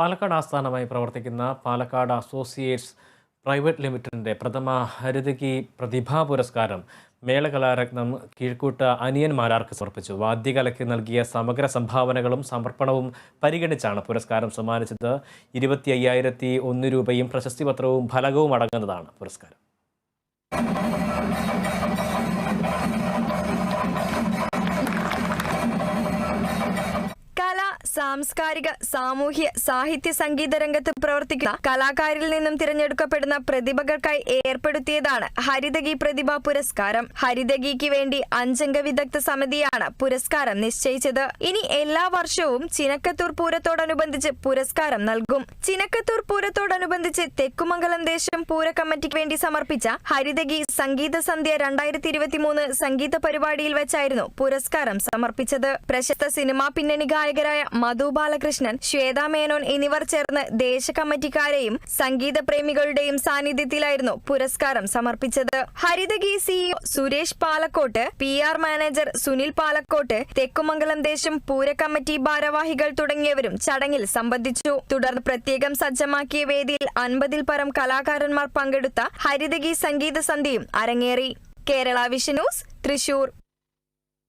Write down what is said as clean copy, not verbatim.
പാലക്കാട് ആസ്ഥാനമായി പ്രവർത്തിക്കുന്ന Palakkad associates private ലിമിറ്റഡിൻ്റെ പ്രഥമ ഹരിതകി പ്രതിഭാ പുരസ്കാരം മേളകലാരത്നം കീഴ്ക്കൂട്ട് അനിയൻ മാരാർക്ക് സമർപ്പിച്ചു. വാദ്യകലയ്ക്ക് നൽകിയ സമഗ്ര സംഭാവനകളും സമർപ്പണവും പരിഗണിച്ചാണ് പുരസ്കാരം സമ്മാനിച്ചത്. 25,001 രൂപയും പ്രശസ്തിപത്രവും ഫലകവും അടങ്ങുന്നതാണ് പുരസ്കാരം. സാംസ്കാരിക, സാമൂഹ്യ, സാഹിത്യ, സംഗീത രംഗത്ത് പ്രവർത്തിക്കുന്ന കലാകാരിൽ നിന്നും തിരഞ്ഞെടുക്കപ്പെടുന്ന പ്രതിഭകൾക്കായി ഏർപ്പെടുത്തിയതാണ് ഹരിതകി പ്രതിഭാ പുരസ്കാരം. ഹരിതകിക്ക് വേണ്ടി 5 അംഗ വിദഗ്ധ സമിതിയാണ് പുരസ്കാരം നിശ്ചയിച്ചത്. ഇനി എല്ലാ വർഷവും ചിനക്കത്തൂർ പൂരത്തോടനുബന്ധിച്ച് പുരസ്കാരം നൽകും. ചിനക്കത്തൂർ പൂരത്തോടനുബന്ധിച്ച് തെക്കുമംഗലം ദേശം പൂര കമ്മിറ്റിക്ക് വേണ്ടി സമർപ്പിച്ച ഹരിതകി സംഗീത സന്ധ്യ 2023 സംഗീത പരിപാടിയിൽ വെച്ചായിരുന്നു പുരസ്കാരം സമർപ്പിച്ചത്. പ്രശസ്ത സിനിമാ പിന്നണി ഗായകരായ മധു ബാലകൃഷ്ണൻ, ശ്വേതാ മേനോൻ എന്നിവർ ചേർന്ന് ദേശ കമ്മിറ്റിക്കാരെയും സംഗീത പ്രേമികളുടെയും സാന്നിധ്യത്തിലായിരുന്നു പുരസ്കാരം സമർപ്പിച്ചത്. Harithaki CEO Suresh Palakkot, PR manager Sunil Palakkot, Thekkumangalam ദേശം പൂര കമ്മിറ്റി ഭാരവാഹികൾ തുടങ്ങിയവരും ചടങ്ങിൽ സംബന്ധിച്ചു. തുടർന്ന് പ്രത്യേകം സജ്ജമാക്കിയ വേദിയിൽ 50-ൽ പരം കലാകാരന്മാർ പങ്കെടുത്ത ഹരിതകി സംഗീത സന്ധ്യയും അരങ്ങേറി. Kerala vision news, Thrissur.